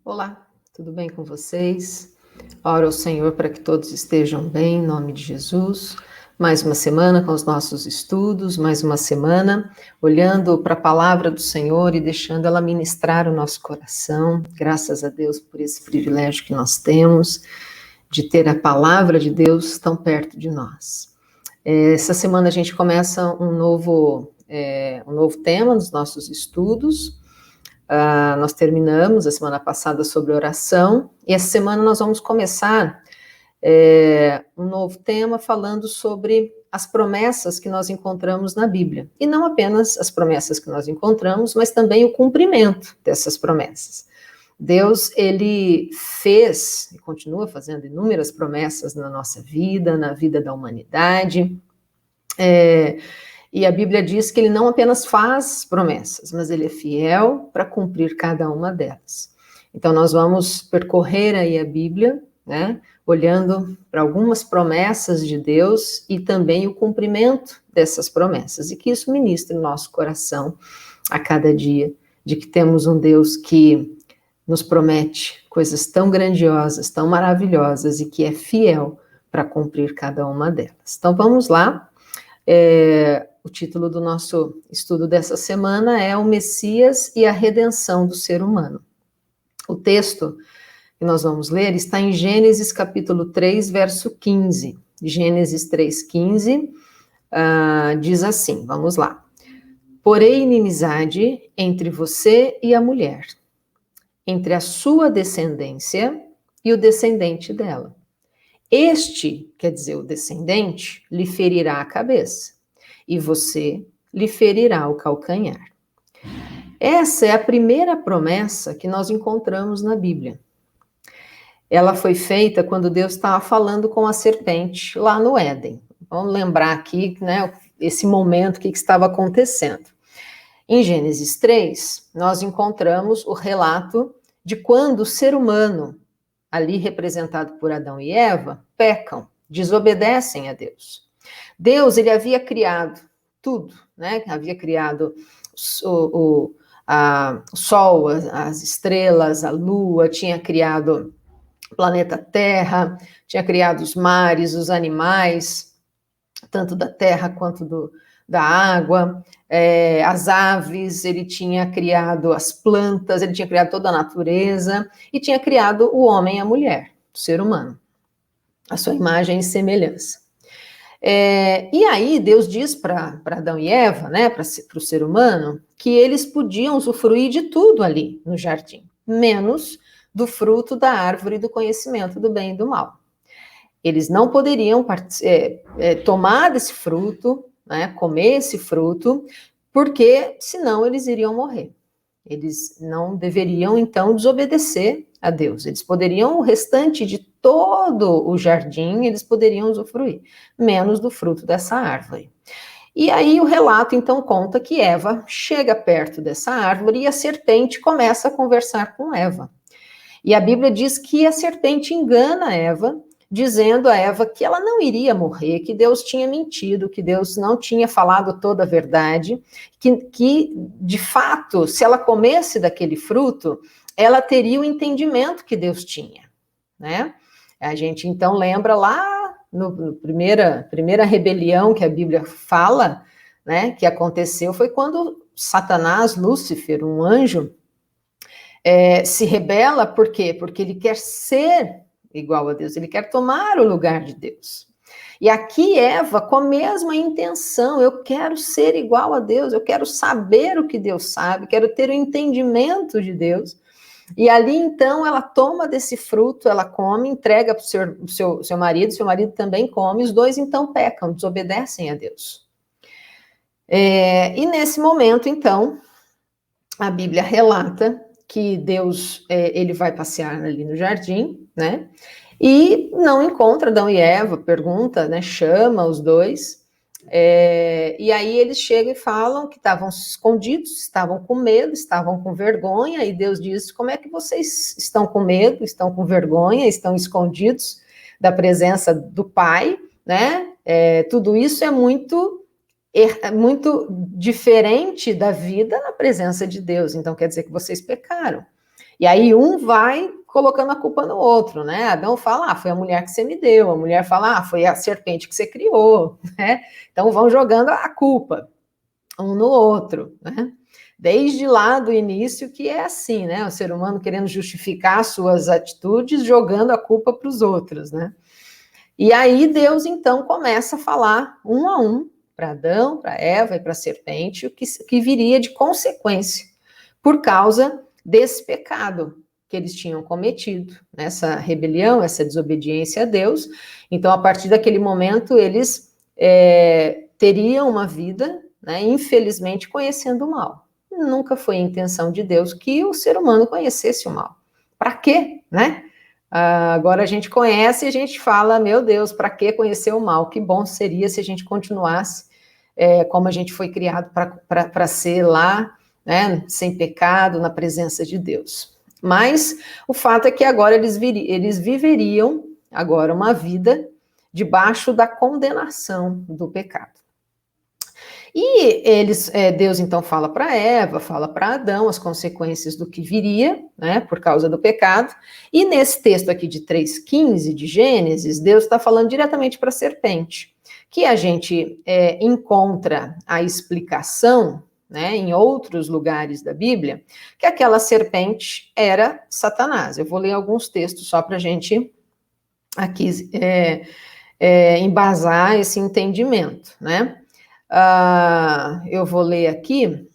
Olá, tudo bem com vocês? Oro ao Senhor para que todos estejam bem, em nome de Jesus. Mais uma semana com os nossos estudos, mais uma semana olhando para a palavra do Senhor e deixando ela ministrar o nosso coração. Graças a Deus por esse privilégio que nós temos de ter a palavra de Deus tão perto de nós. Essa semana a gente começa um novo tema nos nossos estudos. Nós terminamos a semana passada sobre oração, e essa semana nós vamos começar um novo tema falando sobre as promessas que nós encontramos na Bíblia. E não apenas as promessas que nós encontramos, mas também o cumprimento dessas promessas. Deus, ele fez e continua fazendo inúmeras promessas na nossa vida, na vida da humanidade. E a Bíblia diz que ele não apenas faz promessas, mas ele é fiel para cumprir cada uma delas. Então, nós vamos percorrer aí a Bíblia, né, olhando para algumas promessas de Deus e também o cumprimento dessas promessas, e que isso ministre no nosso coração a cada dia, de que temos um Deus que nos promete coisas tão grandiosas, tão maravilhosas, e que é fiel para cumprir cada uma delas. Então, vamos lá. O título do nosso estudo dessa semana é O Messias e a Redenção do Ser Humano. O texto que nós vamos ler está em Gênesis capítulo 3, verso 15. Gênesis 3,15 diz assim, vamos lá. Porém inimizade entre você e a mulher, entre a sua descendência e o descendente dela. Este, quer dizer, o descendente, lhe ferirá a cabeça, e você lhe ferirá o calcanhar. Essa é a primeira promessa que nós encontramos na Bíblia. Ela foi feita quando Deus estava falando com a serpente lá no Éden. Vamos lembrar aqui, né, esse momento, o que estava acontecendo. Em Gênesis 3, nós encontramos o relato de quando o ser humano, ali representado por Adão e Eva, pecam, desobedecem a Deus. Deus, ele havia criado tudo, né? Havia criado o Sol, as estrelas, a Lua, tinha criado o planeta Terra, tinha criado os mares, os animais, tanto da terra quanto da água, as aves, ele tinha criado as plantas, ele tinha criado toda a natureza, e tinha criado o homem e a mulher, o ser humano, a sua imagem e semelhança. E aí Deus diz para Adão e Eva, né, para o ser humano, que eles podiam usufruir de tudo ali no jardim, menos do fruto da árvore do conhecimento do bem e do mal. Eles não poderiam tomar desse fruto, né, comer esse fruto, porque senão eles iriam morrer. Eles não deveriam, então, desobedecer a Deus. Eles poderiam, o restante de todo o jardim, eles poderiam usufruir, menos do fruto dessa árvore. E aí o relato, então, conta que Eva chega perto dessa árvore e a serpente começa a conversar com Eva. E a Bíblia diz que a serpente engana Eva, dizendo a Eva que ela não iria morrer, que Deus tinha mentido, que Deus não tinha falado toda a verdade, que de fato, se ela comesse daquele fruto, ela teria o entendimento que Deus tinha, né? A gente então lembra lá no primeira rebelião que a Bíblia fala, né, que aconteceu, foi quando Satanás, Lúcifer, um anjo, se rebela. Por quê? Porque ele quer ser igual a Deus, ele quer tomar o lugar de Deus. E aqui Eva, com a mesma intenção, eu quero ser igual a Deus, eu quero saber o que Deus sabe, quero ter o entendimento de Deus. E ali, então, ela toma desse fruto, ela come, entrega para o seu marido também come, os dois, então, pecam, desobedecem a Deus. E nesse momento, então, a Bíblia relata que Deus, ele vai passear ali no jardim, né, e não encontra Adão e Eva, pergunta, né, chama os dois, e aí eles chegam e falam que estavam escondidos, estavam com medo, estavam com vergonha, e Deus diz, como é que vocês estão com medo, estão com vergonha, estão escondidos da presença do Pai, né, tudo isso é muito diferente da vida na presença de Deus, então quer dizer que vocês pecaram. E aí um vai colocando a culpa no outro, né? Adão fala, foi a mulher que você me deu. A mulher fala, foi a serpente que você criou, né? Então vão jogando a culpa um no outro, né? Desde lá do início que é assim, né? O ser humano querendo justificar suas atitudes, jogando a culpa para os outros, né? E aí Deus, então, começa a falar um a um, para Adão, para Eva e para a serpente, o que viria de consequência por causa desse pecado que eles tinham cometido, essa rebelião, essa desobediência a Deus. Então, a partir daquele momento, eles teriam uma vida, né, infelizmente, conhecendo o mal. Nunca foi a intenção de Deus que o ser humano conhecesse o mal. Para quê, né? Agora a gente conhece e a gente fala, meu Deus, para que conhecer o mal? Que bom seria se a gente continuasse como a gente foi criado para ser lá, né, sem pecado, na presença de Deus. Mas o fato é que agora eles viveriam agora uma vida debaixo da condenação do pecado. E Deus então fala para Eva, fala para Adão as consequências do que viria, né, por causa do pecado. E nesse texto aqui de 3,15 de Gênesis, Deus está falando diretamente para a serpente, que a gente encontra a explicação, né, em outros lugares da Bíblia, que aquela serpente era Satanás. Eu vou ler alguns textos só para a gente aqui embasar esse entendimento, né? Eu vou ler aqui,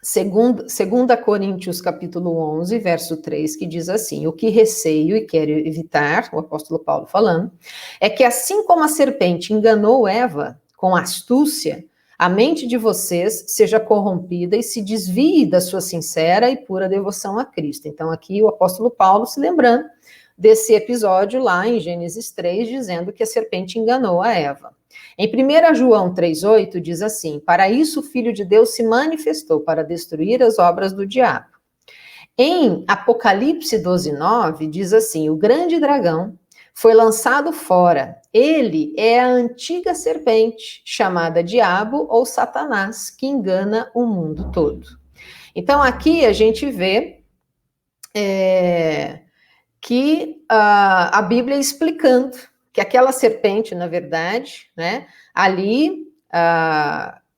2 Coríntios capítulo 11, verso 3, que diz assim, o que receio e quero evitar, o apóstolo Paulo falando, é que assim como a serpente enganou Eva com astúcia, a mente de vocês seja corrompida e se desvie da sua sincera e pura devoção a Cristo. Então aqui o apóstolo Paulo se lembrando desse episódio lá em Gênesis 3, dizendo que a serpente enganou a Eva. Em 1 João 3,8 diz assim, para isso o Filho de Deus se manifestou, para destruir as obras do diabo. Em Apocalipse 12,9 diz assim, o grande dragão foi lançado fora, ele é a antiga serpente, chamada Diabo ou Satanás, que engana o mundo todo. Então aqui a gente vê que a Bíblia explicando que aquela serpente, na verdade, né, ali,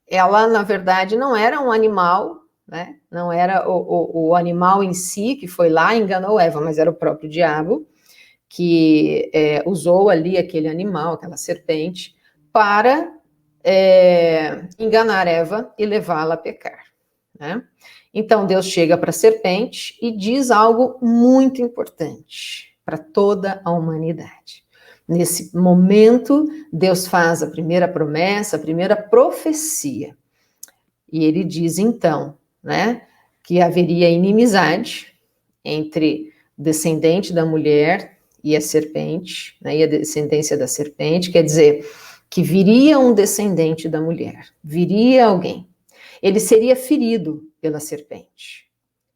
ela, na verdade, não era um animal, né, não era o animal em si que foi lá e enganou Eva, mas era o próprio diabo que usou ali aquele animal, aquela serpente, para enganar Eva e levá-la a pecar, né? Então Deus chega para a serpente e diz algo muito importante para toda a humanidade. Nesse momento, Deus faz a primeira promessa, a primeira profecia. E ele diz então, né, que haveria inimizade entre o descendente da mulher e a serpente, né, e a descendência da serpente, quer dizer, que viria um descendente da mulher, viria alguém. Ele seria ferido pela serpente,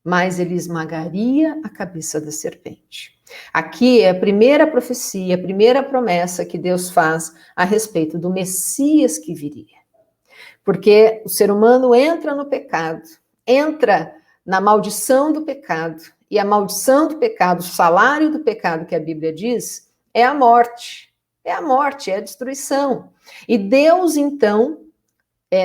mas ele esmagaria a cabeça da serpente. Aqui é a primeira profecia, a primeira promessa que Deus faz a respeito do Messias que viria. Porque o ser humano entra no pecado, entra na maldição do pecado, e a maldição do pecado, o salário do pecado que a Bíblia diz, é a morte. É a morte, é a destruição. E Deus, então,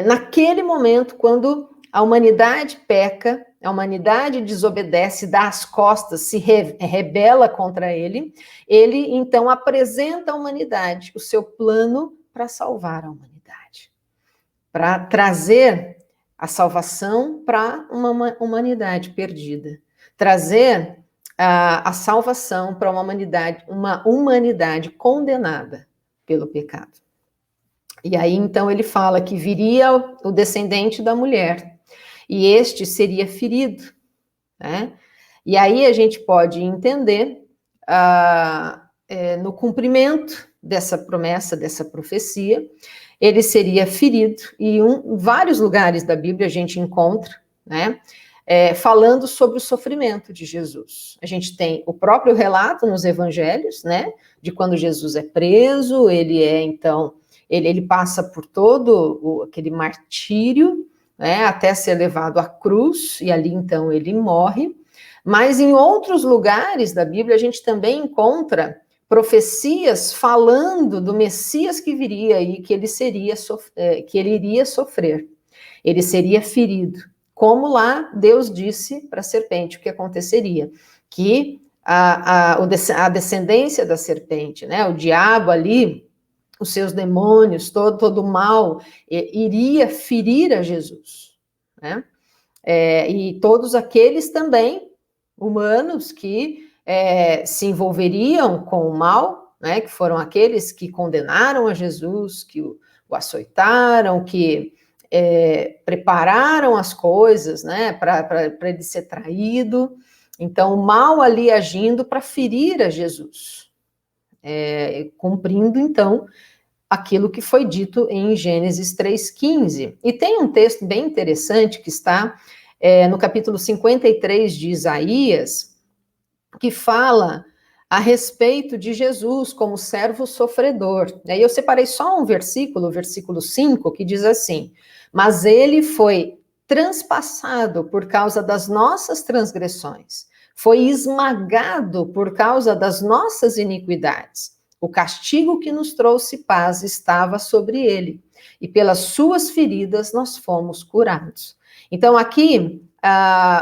naquele momento, quando a humanidade peca, a humanidade desobedece, dá as costas, se rebela contra ele, ele então apresenta à humanidade o seu plano para salvar a humanidade, para trazer a salvação para uma humanidade perdida, trazer a salvação para uma humanidade condenada pelo pecado. E aí, então, ele fala que viria o descendente da mulher, e este seria ferido, né? E aí a gente pode entender, no cumprimento dessa promessa, dessa profecia, ele seria ferido, e em vários lugares da Bíblia a gente encontra, né, falando sobre o sofrimento de Jesus. A gente tem o próprio relato nos evangelhos, né, de quando Jesus é preso, ele passa por todo aquele martírio, né, até ser levado à cruz, e ali então ele morre, Mas em outros lugares da Bíblia a gente também encontra profecias falando do Messias que viria e que que ele iria sofrer. Ele seria ferido. Como lá Deus disse para a serpente o que aconteceria, que a descendência da serpente, né, o diabo ali, os seus demônios, todo o mal, iria ferir a Jesus, né? E todos aqueles também, humanos, que se envolveriam com o mal, né, que foram aqueles que condenaram a Jesus, que o açoitaram, que prepararam as coisas, né, para ele ser traído. Então, o mal ali agindo para ferir a Jesus, cumprindo, então, aquilo que foi dito em Gênesis 3,15. E tem um texto bem interessante que está no capítulo 53 de Isaías, que fala a respeito de Jesus como servo sofredor. E aí eu separei só um versículo, o versículo 5, que diz assim: mas ele foi transpassado por causa das nossas transgressões, foi esmagado por causa das nossas iniquidades. O castigo que nos trouxe paz estava sobre ele, e pelas suas feridas nós fomos curados. Então aqui,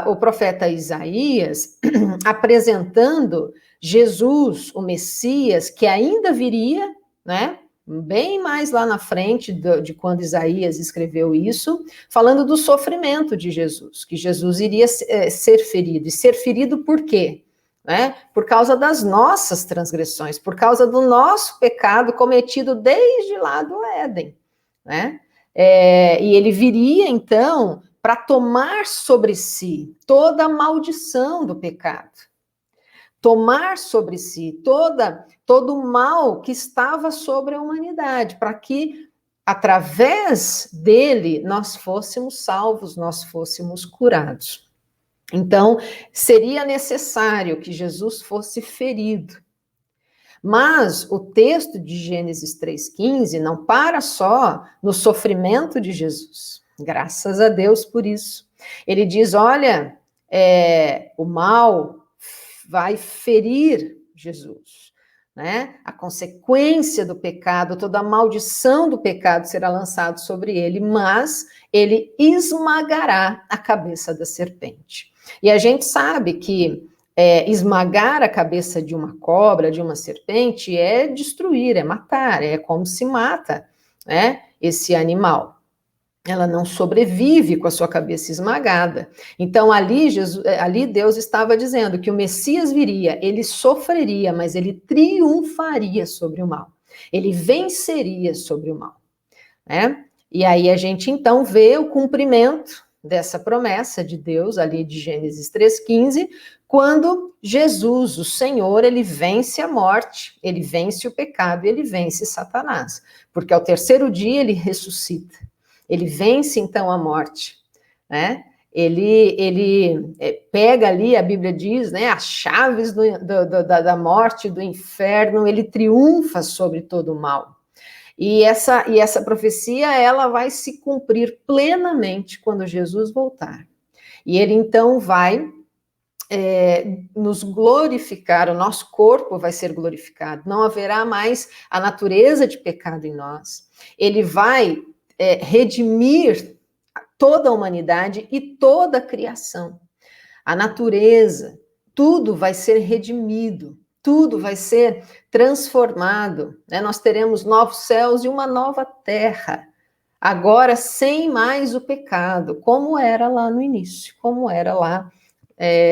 o profeta Isaías, apresentando Jesus, o Messias, que ainda viria, né? Bem mais lá na frente de quando Isaías escreveu isso, falando do sofrimento de Jesus, que Jesus iria ser ferido. E ser ferido por quê? Né? Por causa das nossas transgressões, por causa do nosso pecado cometido desde lá do Éden, né? E ele viria, então, para tomar sobre si toda a maldição do pecado, tomar sobre si todo o mal que estava sobre a humanidade, para que, através dele, nós fôssemos salvos, nós fôssemos curados. Então, seria necessário que Jesus fosse ferido. Mas o texto de Gênesis 3,15 não para só no sofrimento de Jesus. Graças a Deus por isso. Ele diz, olha, o mal vai ferir Jesus, né? A consequência do pecado, toda a maldição do pecado será lançada sobre ele, mas ele esmagará a cabeça da serpente. E a gente sabe que esmagar a cabeça de uma cobra, de uma serpente, é destruir, é matar, é como se mata, né, esse animal. Ela não sobrevive com a sua cabeça esmagada. Então, ali Deus estava dizendo que o Messias viria, ele sofreria, mas ele triunfaria sobre o mal. Ele venceria sobre o mal, né? E aí a gente, então, vê o cumprimento dessa promessa de Deus, ali de Gênesis 3,15, quando Jesus, o Senhor, ele vence a morte, ele vence o pecado, ele vence Satanás, porque ao terceiro dia ele ressuscita, ele vence então a morte, né? Ele pega ali, a Bíblia diz, né, as chaves da morte, do inferno, ele triunfa sobre todo o mal. E essa profecia, ela vai se cumprir plenamente quando Jesus voltar. E ele, então, vai nos glorificar, o nosso corpo vai ser glorificado, não haverá mais a natureza de pecado em nós. Ele vai redimir toda a humanidade e toda a criação. A natureza, tudo vai ser redimido. Tudo vai ser transformado, né? Nós teremos novos céus e uma nova terra, agora sem mais o pecado, como era lá no início, como era lá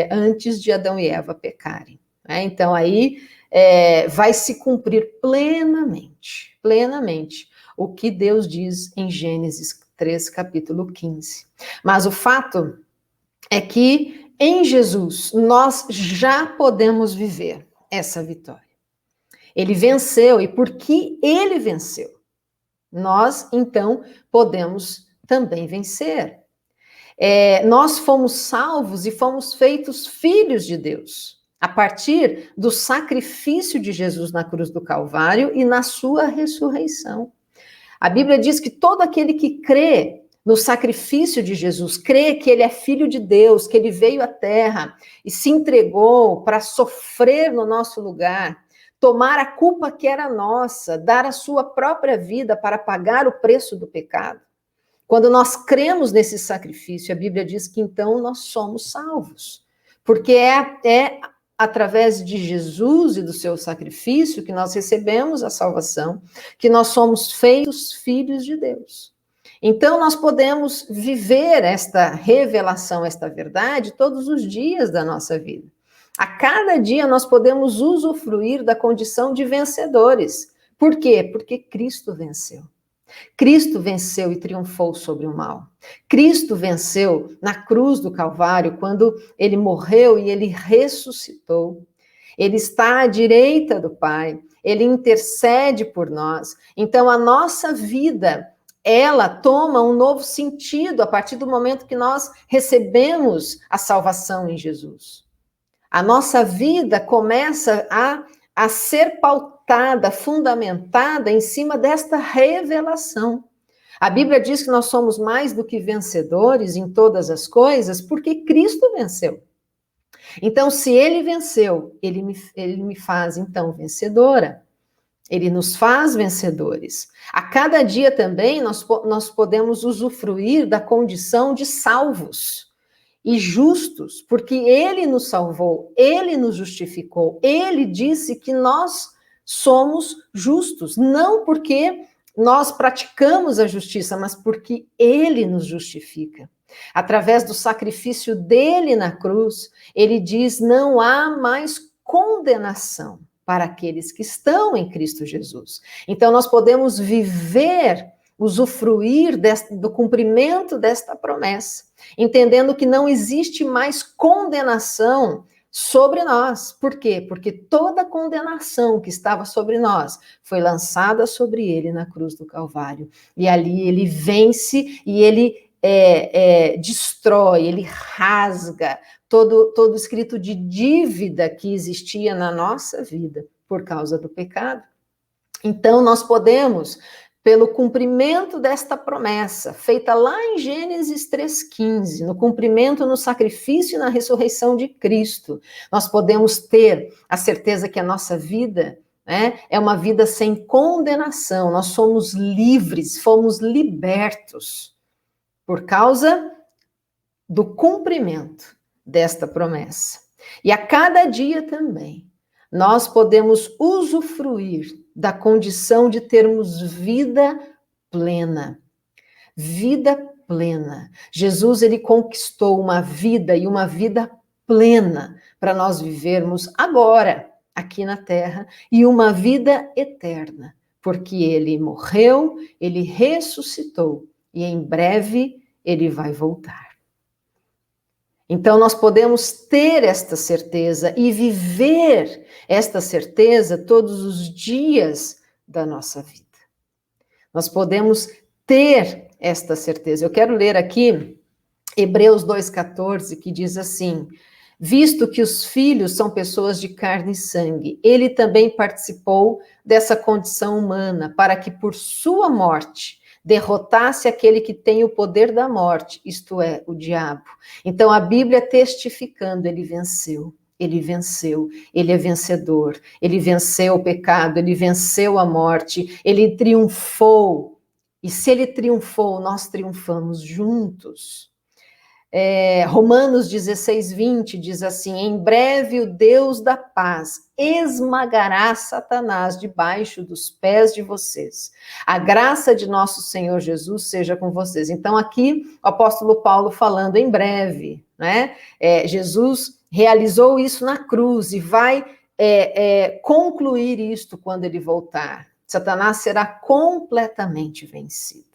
antes de Adão e Eva pecarem, né? Então aí vai se cumprir plenamente, o que Deus diz em Gênesis 3, capítulo 15. Mas o fato é que em Jesus nós já podemos viver essa vitória. Ele venceu, e porque ele venceu, nós, então, podemos também vencer. Nós fomos salvos e fomos feitos filhos de Deus, a partir do sacrifício de Jesus na cruz do Calvário e na sua ressurreição. A Bíblia diz que todo aquele que crê no sacrifício de Jesus, crê que ele é filho de Deus, que ele veio à terra e se entregou para sofrer no nosso lugar, tomar a culpa que era nossa, dar a sua própria vida para pagar o preço do pecado. Quando nós cremos nesse sacrifício, a Bíblia diz que então nós somos salvos, porque é através de Jesus e do seu sacrifício que nós recebemos a salvação, que nós somos feitos filhos de Deus. Então, nós podemos viver esta revelação, esta verdade, todos os dias da nossa vida. A cada dia nós podemos usufruir da condição de vencedores. Por quê? Porque Cristo venceu. Cristo venceu e triunfou sobre o mal. Cristo venceu na cruz do Calvário, quando ele morreu e ele ressuscitou. Ele está à direita do Pai, ele intercede por nós. Então, a nossa vida, ela toma um novo sentido a partir do momento que nós recebemos a salvação em Jesus. A nossa vida começa a ser pautada, fundamentada em cima desta revelação. A Bíblia diz que nós somos mais do que vencedores em todas as coisas porque Cristo venceu. Então, se ele venceu, ele me faz, então, vencedora. Ele nos faz vencedores. A cada dia também nós podemos usufruir da condição de salvos e justos, porque ele nos salvou, ele nos justificou, ele disse que nós somos justos, não porque nós praticamos a justiça, mas porque ele nos justifica. Através do sacrifício dele na cruz, ele diz: não há mais condenação para aqueles que estão em Cristo Jesus. Então, nós podemos viver, usufruir do cumprimento desta promessa, entendendo que não existe mais condenação sobre nós. Por quê? Porque toda condenação que estava sobre nós foi lançada sobre ele na cruz do Calvário. E ali ele vence e ele destrói, ele rasga todo escrito de dívida que existia na nossa vida por causa do pecado. Então, nós podemos, pelo cumprimento desta promessa, feita lá em Gênesis 3,15, no cumprimento, no sacrifício e na ressurreição de Cristo, nós podemos ter a certeza que a nossa vida é uma vida sem condenação, nós somos livres, fomos libertos por causa do cumprimento desta promessa. E a cada dia também, nós podemos usufruir da condição de termos vida plena. Vida plena. Jesus, ele conquistou uma vida e uma vida plena para nós vivermos agora, aqui na Terra, e uma vida eterna, porque ele morreu, ele ressuscitou, e em breve ele vai voltar. Então, nós podemos ter esta certeza e viver esta certeza todos os dias da nossa vida. Nós podemos ter esta certeza. Eu quero ler aqui Hebreus 2,14, que diz assim: visto que os filhos são pessoas de carne e sangue, ele também participou dessa condição humana, para que por sua morte derrotasse aquele que tem o poder da morte, isto é, o diabo. Então, a Bíblia testificando, ele venceu, ele venceu, ele é vencedor, ele venceu o pecado, ele venceu a morte, ele triunfou. E se ele triunfou, nós triunfamos juntos. Romanos 16:20 diz assim: em breve o Deus da paz esmagará Satanás debaixo dos pés de vocês. A graça de nosso Senhor Jesus seja com vocês. Então aqui o apóstolo Paulo falando em breve, né? Jesus realizou isso na cruz e vai concluir isto quando ele voltar. Satanás será completamente vencido.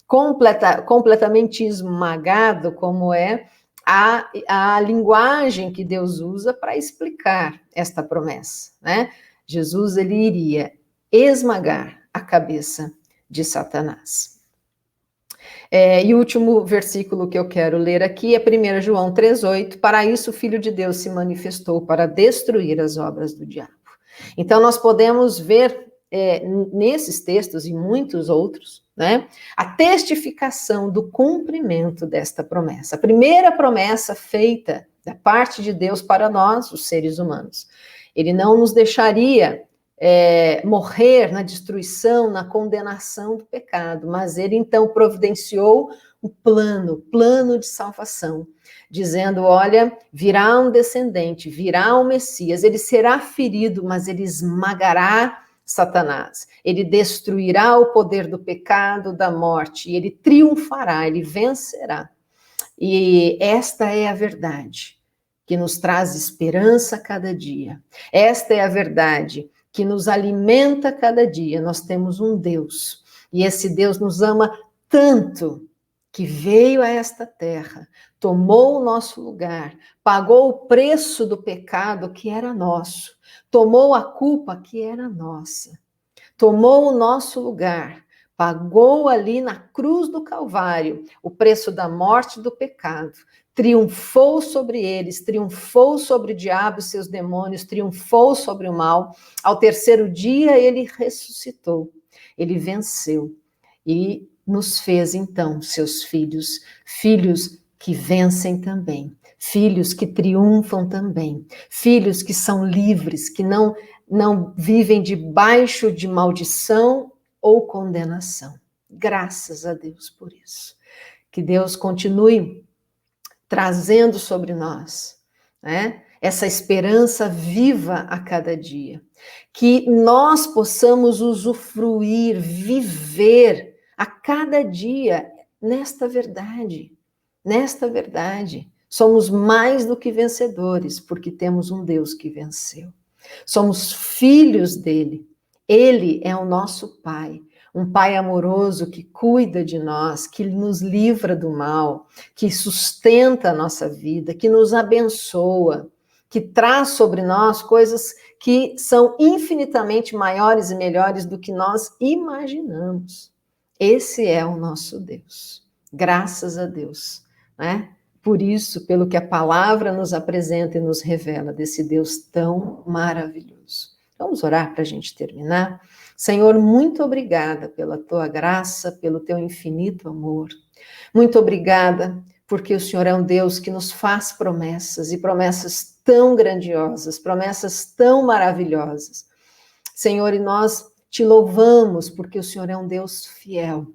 Completamente esmagado, como é a linguagem que Deus usa para explicar esta promessa, né? Jesus, ele iria esmagar a cabeça de Satanás. E o último versículo que eu quero ler aqui é 1 João 3,8, para isso o Filho de Deus se manifestou para destruir as obras do diabo. Então nós podemos ver nesses textos e muitos outros, né? A testificação do cumprimento desta promessa. A primeira promessa feita da parte de Deus para nós, os seres humanos. Ele não nos deixaria morrer na destruição, na condenação do pecado, mas ele então providenciou o plano de salvação, dizendo, olha, virá um descendente, virá um Messias, ele será ferido, mas ele esmagará Satanás, ele destruirá o poder do pecado, da morte, e ele triunfará, ele vencerá. E esta é a verdade que nos traz esperança a cada dia. Esta é a verdade que nos alimenta a cada dia. Nós temos um Deus, e esse Deus nos ama tanto que veio a esta terra, tomou o nosso lugar, pagou o preço do pecado que era nosso, tomou a culpa que era nossa, tomou o nosso lugar, pagou ali na cruz do Calvário o preço da morte e do pecado, triunfou sobre eles, triunfou sobre o diabo e seus demônios, triunfou sobre o mal. Ao terceiro dia ele ressuscitou, ele venceu e nos fez então seus filhos, filhos que vencem também, filhos que triunfam também, filhos que são livres, que não vivem debaixo de maldição ou condenação. Graças a Deus por isso. Que Deus continue trazendo sobre nós, né, essa esperança viva a cada dia. Que nós possamos usufruir, viver a cada dia nesta verdade. Nesta verdade. Somos mais do que vencedores, porque temos um Deus que venceu. Somos filhos dele. Ele é o nosso Pai. Um Pai amoroso que cuida de nós, que nos livra do mal, que sustenta a nossa vida, que nos abençoa, que traz sobre nós coisas que são infinitamente maiores e melhores do que nós imaginamos. Esse é o nosso Deus. Graças a Deus, né? Por isso, pelo que a palavra nos apresenta e nos revela desse Deus tão maravilhoso. Vamos orar para a gente terminar? Senhor, muito obrigada pela tua graça, pelo teu infinito amor. Muito obrigada porque o Senhor é um Deus que nos faz promessas e promessas tão grandiosas, promessas tão maravilhosas. Senhor, e nós te louvamos porque o Senhor é um Deus fiel,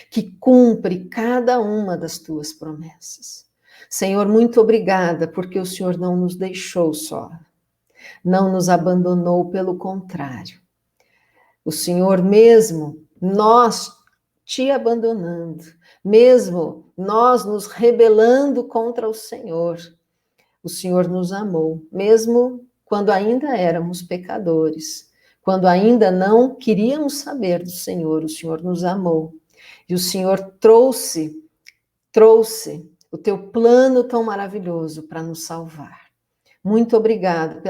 que cumpre cada uma das tuas promessas. Senhor, muito obrigada porque o Senhor não nos deixou só, não nos abandonou, pelo contrário. O Senhor, mesmo nós te abandonando, mesmo nós nos rebelando contra o Senhor nos amou, mesmo quando ainda éramos pecadores, quando ainda não queríamos saber do Senhor nos amou. E o Senhor trouxe o teu plano tão maravilhoso para nos salvar. Muito obrigada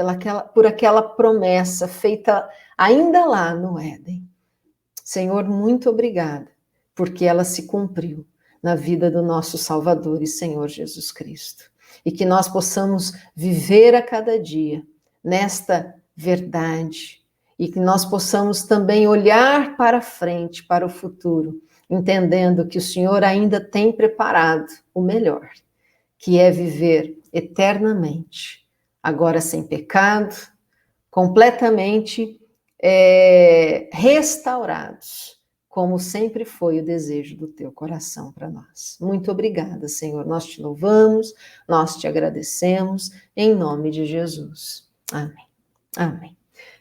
por aquela promessa feita ainda lá no Éden. Senhor, muito obrigada, porque ela se cumpriu na vida do nosso Salvador e Senhor Jesus Cristo. E que nós possamos viver a cada dia nesta verdade. E que nós possamos também olhar para frente, para o futuro, entendendo que o Senhor ainda tem preparado o melhor, que é viver eternamente, agora sem pecado, completamente restaurados, como sempre foi o desejo do teu coração para nós. Muito obrigada, Senhor. Nós te louvamos, nós te agradecemos, em nome de Jesus. Amém. Amém.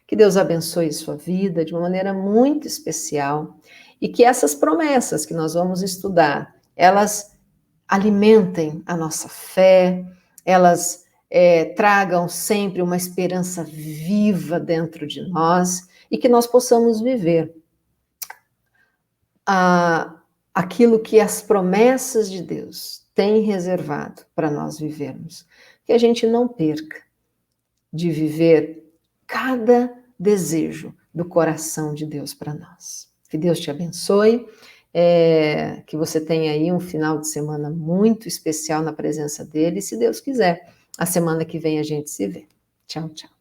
Que Deus abençoe sua vida de uma maneira muito especial e que essas promessas que nós vamos estudar, elas alimentem a nossa fé, elas tragam sempre uma esperança viva dentro de nós e que nós possamos viver aquilo que as promessas de Deus têm reservado para nós vivermos. Que a gente não perca de viver cada desejo do coração de Deus para nós. Que Deus te abençoe, que você tenha aí um final de semana muito especial na presença dele, e se Deus quiser, a semana que vem a gente se vê. Tchau, tchau.